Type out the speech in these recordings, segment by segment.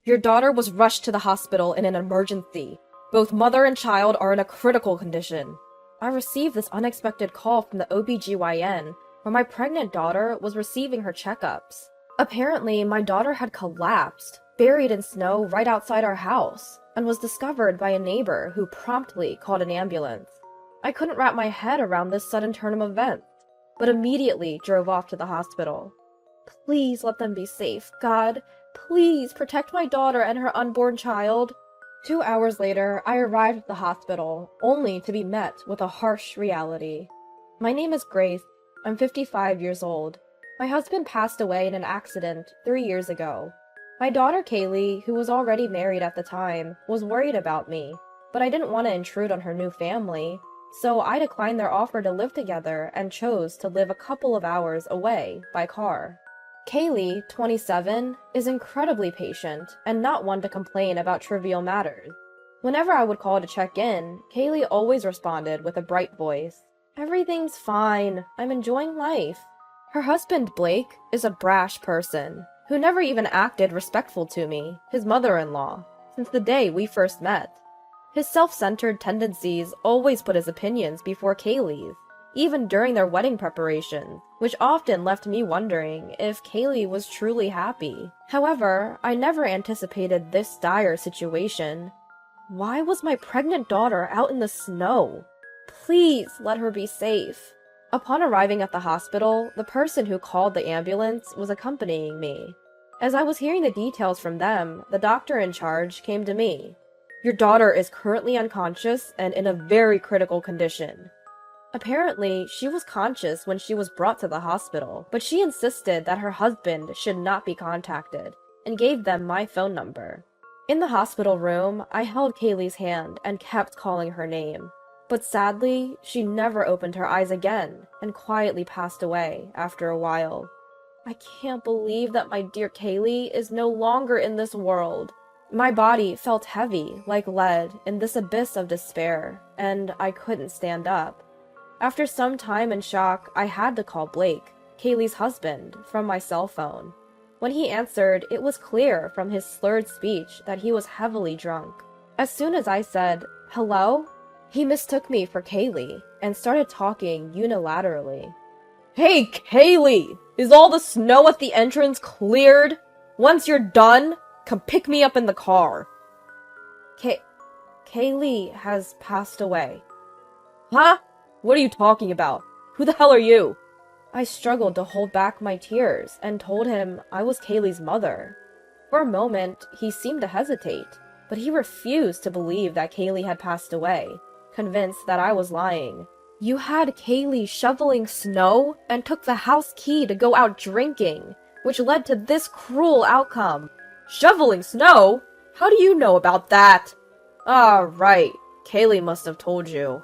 Your daughter was rushed to the hospital in an emergency. Both mother and child are in a critical condition. I received this unexpected call from the OBGYN where my pregnant daughter was receiving her checkups. Apparently, my daughter had collapsed, buried in snow right outside our house, and was discovered by a neighbor who promptly called an ambulance. I couldn't wrap my head around this sudden turn of events, but immediately drove off to the hospital. Please let them be safe, God. Please protect my daughter and her unborn child. 2 hours later, I arrived at the hospital, only to be met with a harsh reality. My name is Grace. I'm 55 years old. My husband passed away in an accident 3 years ago. My daughter Kaylee, who was already married at the time, was worried about me, but I didn't want to intrude on her new family, so I declined their offer to live together and chose to live a couple of hours away by car. Kaylee, 27, is incredibly patient and not one to complain about trivial matters. Whenever I would call to check in, Kaylee always responded with a bright voice. Everything's fine. I'm enjoying life. Her husband, Blake, is a brash person who never even acted respectful to me, his mother-in-law, since the day we first met. His self-centered tendencies always put his opinions before Kaylee's, even during their wedding preparations, which often left me wondering if Kaylee was truly happy. However, I never anticipated this dire situation. Why was my pregnant daughter out in the snow? Please let her be safe. Upon arriving at the hospital, the person who called the ambulance was accompanying me. As I was hearing the details from them, the doctor in charge came to me. Your daughter is currently unconscious and in a very critical condition. Apparently, she was conscious when she was brought to the hospital, but she insisted that her husband should not be contacted, and gave them my phone number. In the hospital room, I held Kaylee's hand and kept calling her name. But sadly, she never opened her eyes again, and quietly passed away after a while. I can't believe that my dear Kaylee is no longer in this world. My body felt heavy, like lead, in this abyss of despair, and I couldn't stand up. After some time in shock, I had to call Blake, Kaylee's husband, from my cell phone. When he answered, it was clear from his slurred speech that he was heavily drunk. As soon as I said, "Hello?" he mistook me for Kaylee and started talking unilaterally. "Hey, Kaylee! Is all the snow at the entrance cleared? Once you're done, come pick me up in the car." Kaylee has passed away. Huh? What are you talking about? Who the hell are you? I struggled to hold back my tears and told him I was Kaylee's mother. For a moment, he seemed to hesitate, but he refused to believe that Kaylee had passed away, convinced that I was lying. You had Kaylee shoveling snow and took the house key to go out drinking, which led to this cruel outcome. Shoveling snow? How do you know about that? Ah, right. Kaylee must have told you.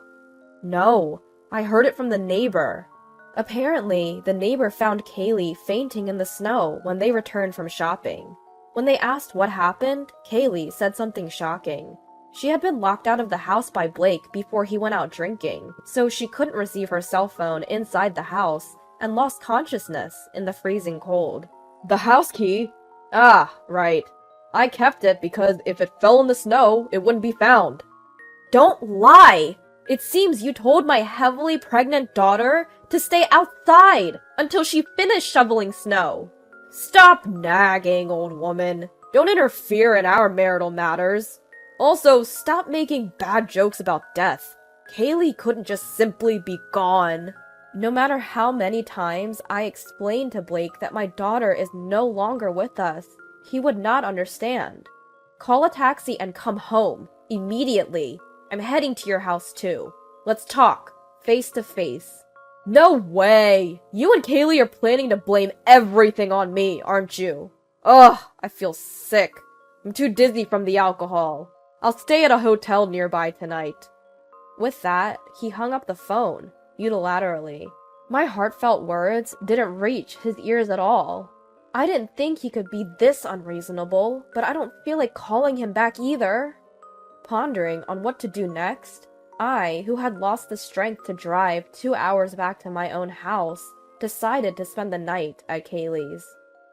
No, I heard it from the neighbor. Apparently, the neighbor found Kaylee fainting in the snow when they returned from shopping. When they asked what happened, Kaylee said something shocking. She had been locked out of the house by Blake before he went out drinking, so she couldn't receive her cell phone inside the house and lost consciousness in the freezing cold. The house key? Ah, right. I kept it because if it fell in the snow, it wouldn't be found. Don't lie! It seems you told my heavily pregnant daughter to stay outside until she finished shoveling snow. Stop nagging, old woman. Don't interfere in our marital matters. Also, stop making bad jokes about death. Kaylee couldn't just simply be gone. No matter how many times I explained to Blake that my daughter is no longer with us, he would not understand. Call a taxi and come home, immediately. I'm heading to your house too. Let's talk, face to face. No way! You and Kaylee are planning to blame everything on me, aren't you? Ugh, I feel sick. I'm too dizzy from the alcohol. I'll stay at a hotel nearby tonight. With that, he hung up the phone, unilaterally. My heartfelt words didn't reach his ears at all. I didn't think he could be this unreasonable, but I don't feel like calling him back either. Pondering on what to do next, I, who had lost the strength to drive 2 hours back to my own house, decided to spend the night at Kaylee's.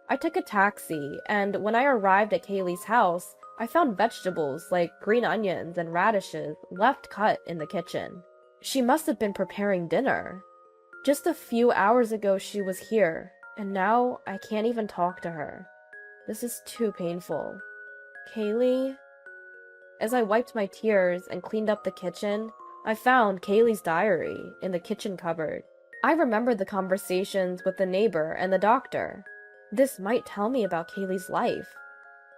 I took a taxi, and when I arrived at Kaylee's house, I found vegetables like green onions and radishes left cut in the kitchen. She must have been preparing dinner. Just a few hours ago she was here, and now I can't even talk to her. This is too painful. Kaylee? As I wiped my tears and cleaned up the kitchen, I found Kaylee's diary in the kitchen cupboard. I remembered the conversations with the neighbor and the doctor. This might tell me about Kaylee's life.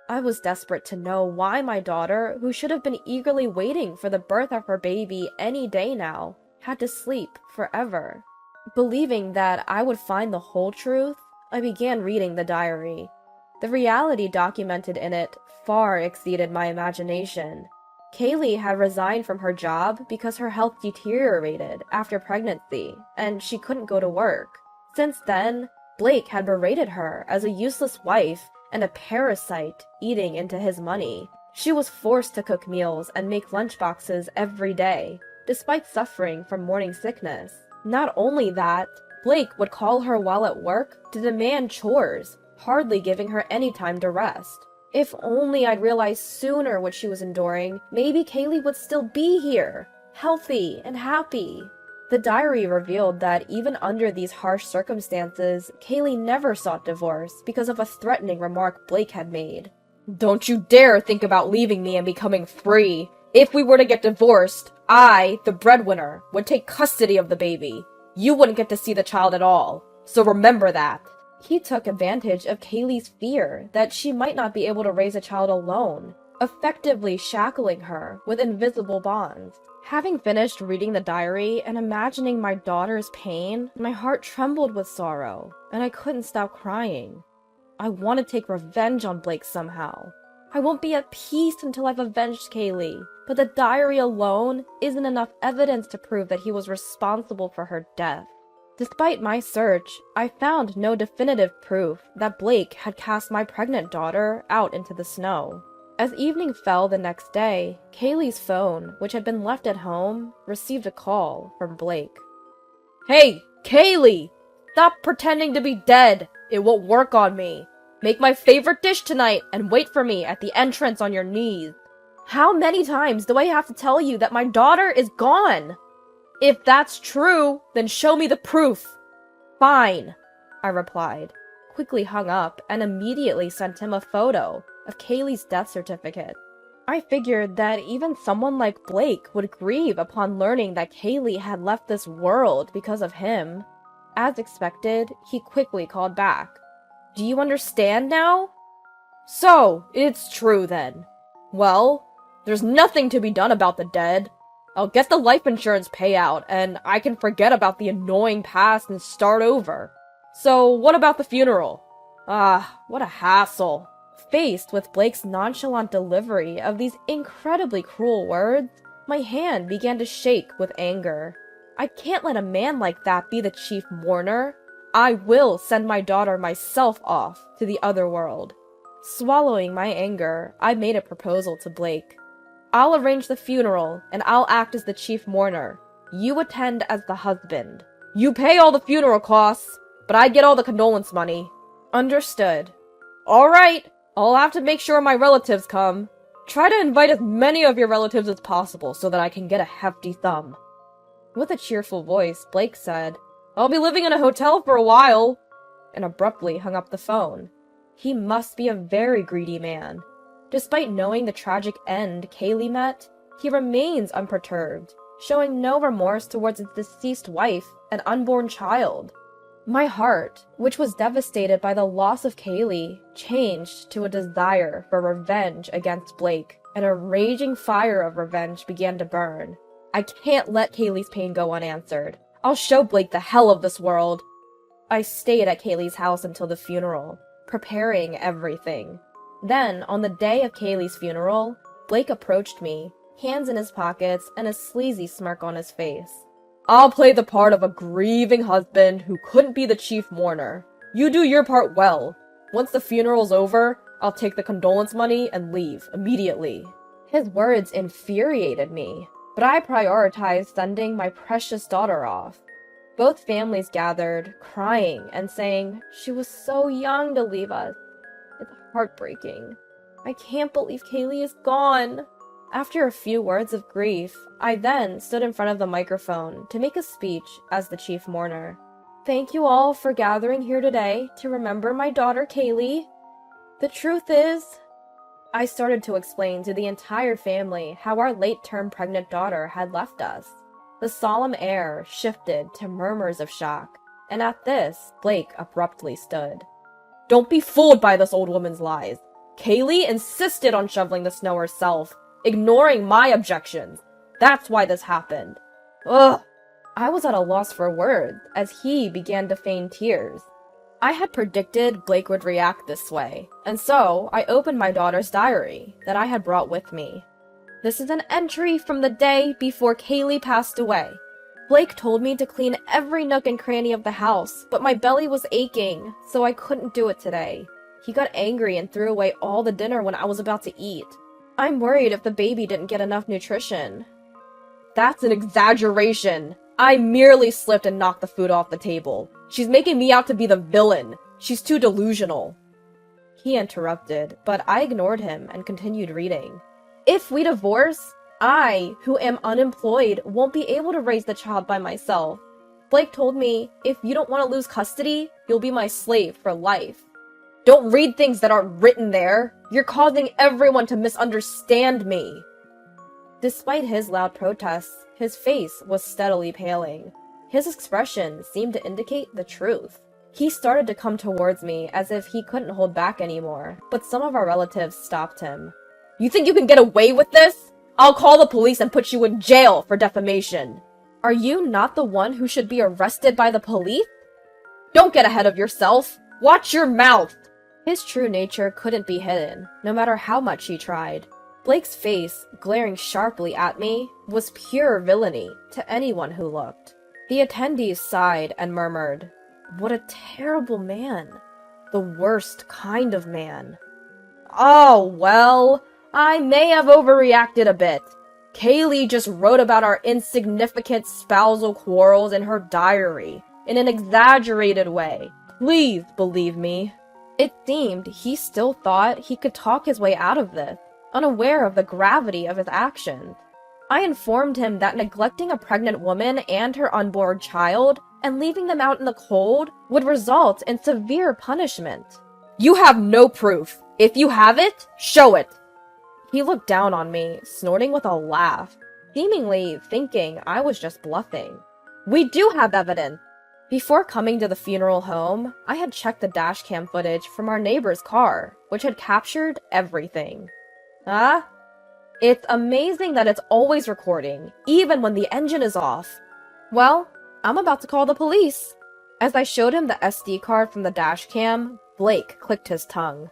I was desperate to know why my daughter, who should have been eagerly waiting for the birth of her baby any day now, had to sleep forever. Believing that I would find the whole truth, I began reading the diary. The reality documented in it far exceeded my imagination. Kaylee had resigned from her job because her health deteriorated after pregnancy, and she couldn't go to work. Since then, Blake had berated her as a useless wife and a parasite eating into his money. She was forced to cook meals and make lunchboxes every day, despite suffering from morning sickness. Not only that, Blake would call her while at work to demand chores, hardly giving her any time to rest. If only I'd realized sooner what she was enduring, maybe Kaylee would still be here, healthy and happy. The diary revealed that even under these harsh circumstances, Kaylee never sought divorce because of a threatening remark Blake had made. "Don't you dare think about leaving me and becoming free. If we were to get divorced, I, the breadwinner, would take custody of the baby. You wouldn't get to see the child at all. So remember that." He took advantage of Kaylee's fear that she might not be able to raise a child alone, effectively shackling her with invisible bonds. Having finished reading the diary and imagining my daughter's pain, my heart trembled with sorrow, and I couldn't stop crying. I want to take revenge on Blake somehow. I won't be at peace until I've avenged Kaylee, but the diary alone isn't enough evidence to prove that he was responsible for her death. Despite my search, I found no definitive proof that Blake had cast my pregnant daughter out into the snow. As evening fell the next day, Kaylee's phone, which had been left at home, received a call from Blake. "Hey, Kaylee! Stop pretending to be dead! It won't work on me. Make my favorite dish tonight and wait for me at the entrance on your knees. How many times do I have to tell you that my daughter is gone? If that's true, then show me the proof." "Fine," I replied, quickly hung up, and immediately sent him a photo of Kaylee's death certificate. I figured that even someone like Blake would grieve upon learning that Kaylee had left this world because of him. As expected, he quickly called back. "Do you understand now?" "So, it's true then. Well, there's nothing to be done about the dead. I'll get the life insurance payout, and I can forget about the annoying past and start over. So, what about the funeral? Ah, what a hassle." Faced with Blake's nonchalant delivery of these incredibly cruel words, my hand began to shake with anger. I can't let a man like that be the chief mourner. I will send my daughter myself off to the other world. Swallowing my anger, I made a proposal to Blake. "I'll arrange the funeral, and I'll act as the chief mourner. You attend as the husband. You pay all the funeral costs, but I get all the condolence money." "Understood." "All right, I'll have to make sure my relatives come. Try to invite as many of your relatives as possible so that I can get a hefty sum." With a cheerful voice, Blake said, "I'll be living in a hotel for a while," and abruptly hung up the phone. He must be a very greedy man. Despite knowing the tragic end Kaylee met, he remains unperturbed, showing no remorse towards his deceased wife and unborn child. My heart, which was devastated by the loss of Kaylee, changed to a desire for revenge against Blake, and a raging fire of revenge began to burn. I can't let Kaylee's pain go unanswered. I'll show Blake the hell of this world. I stayed at Kaylee's house until the funeral, preparing everything. Then, on the day of Kaylee's funeral, Blake approached me, hands in his pockets and a sleazy smirk on his face. "I'll play the part of a grieving husband who couldn't be the chief mourner. You do your part well. Once the funeral's over, I'll take the condolence money and leave immediately." His words infuriated me, but I prioritized sending my precious daughter off. Both families gathered, crying and saying, "She was so young to leave us. It's heartbreaking. I can't believe Kaylee is gone." After a few words of grief, I then stood in front of the microphone to make a speech as the chief mourner. "Thank you all for gathering here today to remember my daughter Kaylee. The truth is," I started to explain to the entire family how our late-term pregnant daughter had left us. The solemn air shifted to murmurs of shock, and at this, Blake abruptly stood. "Don't be fooled by this old woman's lies. Kaylee insisted on shoveling the snow herself, ignoring my objections. That's why this happened." Ugh! I was at a loss for words as he began to feign tears. I had predicted Blake would react this way, and so I opened my daughter's diary that I had brought with me. This is an entry from the day before Kaylee passed away. Blake told me to clean every nook and cranny of the house, but my belly was aching, so I couldn't do it today. He got angry and threw away all the dinner when I was about to eat. I'm worried if the baby didn't get enough nutrition. That's an exaggeration. I merely slipped and knocked the food off the table. She's making me out to be the villain. She's too delusional. He interrupted, but I ignored him and continued reading. If we divorce, I, who am unemployed, won't be able to raise the child by myself. Blake told me, if you don't want to lose custody, you'll be my slave for life. Don't read things that aren't written there. You're causing everyone to misunderstand me. Despite his loud protests, his face was steadily paling. His expression seemed to indicate the truth. He started to come towards me as if he couldn't hold back anymore, but some of our relatives stopped him. "You think you can get away with this? I'll call the police and put you in jail for defamation." "Are you not the one who should be arrested by the police?" "Don't get ahead of yourself. Watch your mouth." His true nature couldn't be hidden, no matter how much he tried. Blake's face, glaring sharply at me, was pure villainy to anyone who looked. The attendees sighed and murmured, "What a terrible man. The worst kind of man." "Oh, well, I may have overreacted a bit. Kaylee just wrote about our insignificant spousal quarrels in her diary, in an exaggerated way. Please believe me." It seemed he still thought he could talk his way out of this, unaware of the gravity of his actions. I informed him that neglecting a pregnant woman and her unborn child and leaving them out in the cold would result in severe punishment. "You have no proof. If you have it, show it." He looked down on me, snorting with a laugh, seemingly thinking I was just bluffing. "We do have evidence." Before coming to the funeral home, I had checked the dashcam footage from our neighbor's car, which had captured everything. Huh? It's amazing that it's always recording, even when the engine is off. Well, I'm about to call the police. As I showed him the SD card from the dashcam, Blake clicked his tongue.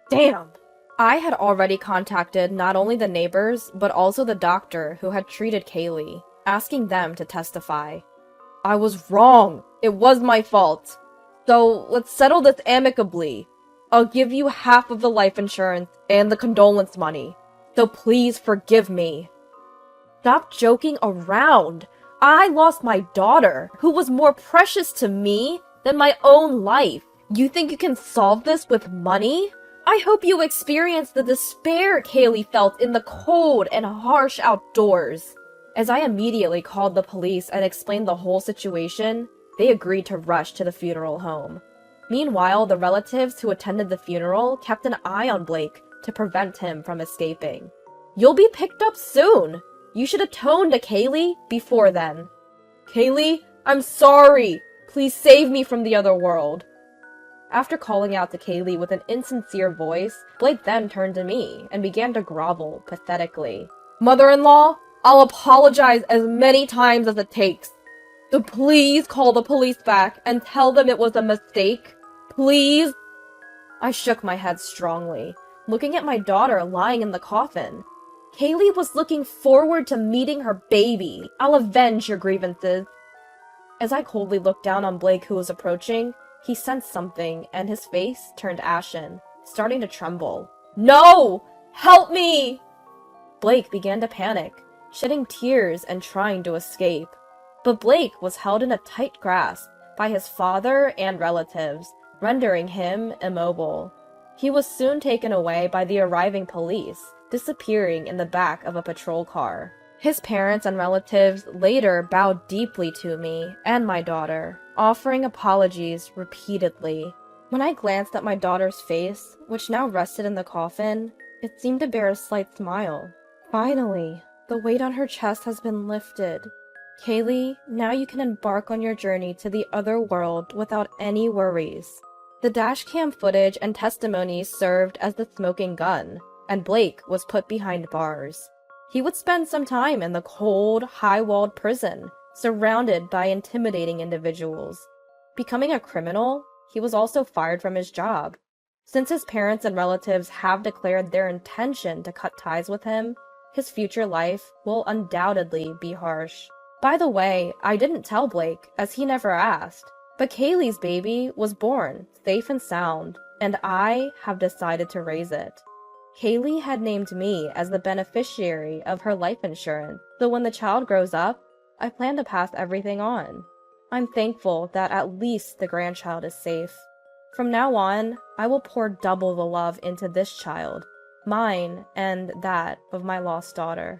Damn! I had already contacted not only the neighbors, but also the doctor who had treated Kaylee, asking them to testify. "I was wrong. It was my fault. So let's settle this amicably. I'll give you half of the life insurance and the condolence money. So please forgive me." Stop joking around. I lost my daughter, who was more precious to me than my own life. You think you can solve this with money? I hope you experienced the despair Kaylee felt in the cold and harsh outdoors. As I immediately called the police and explained the whole situation, they agreed to rush to the funeral home. Meanwhile, the relatives who attended the funeral kept an eye on Blake to prevent him from escaping. "You'll be picked up soon. You should atone to Kaylee before then." "Kaylee, I'm sorry. Please save me from the other world." After calling out to Kaylee with an insincere voice, Blake then turned to me and began to grovel pathetically. "Mother-in-law, I'll apologize as many times as it takes. So please call the police back and tell them it was a mistake. Please?" I shook my head strongly, looking at my daughter lying in the coffin. Kaylee was looking forward to meeting her baby. "I'll avenge your grievances." As I coldly looked down on Blake, who was approaching, he sensed something and his face turned ashen, starting to tremble. "No! Help me!" Blake began to panic, shedding tears and trying to escape. But Blake was held in a tight grasp by his father and relatives, rendering him immobile. He was soon taken away by the arriving police, disappearing in the back of a patrol car. His parents and relatives later bowed deeply to me and my daughter, offering apologies repeatedly. When I glanced at my daughter's face, which now rested in the coffin, it seemed to bear a slight smile. Finally, the weight on her chest has been lifted. Kaylee, now you can embark on your journey to the other world without any worries. The dashcam footage and testimonies served as the smoking gun, and Blake was put behind bars. He would spend some time in the cold, high-walled prison, surrounded by intimidating individuals. Becoming a criminal, he was also fired from his job. Since his parents and relatives have declared their intention to cut ties with him, his future life will undoubtedly be harsh. By the way, I didn't tell Blake, as he never asked, but Kaylee's baby was born, safe and sound, and I have decided to raise it. Kaylee had named me as the beneficiary of her life insurance, so when the child grows up, I plan to pass everything on. I'm thankful that at least the grandchild is safe. From now on, I will pour double the love into this child, mine and that of my lost daughter.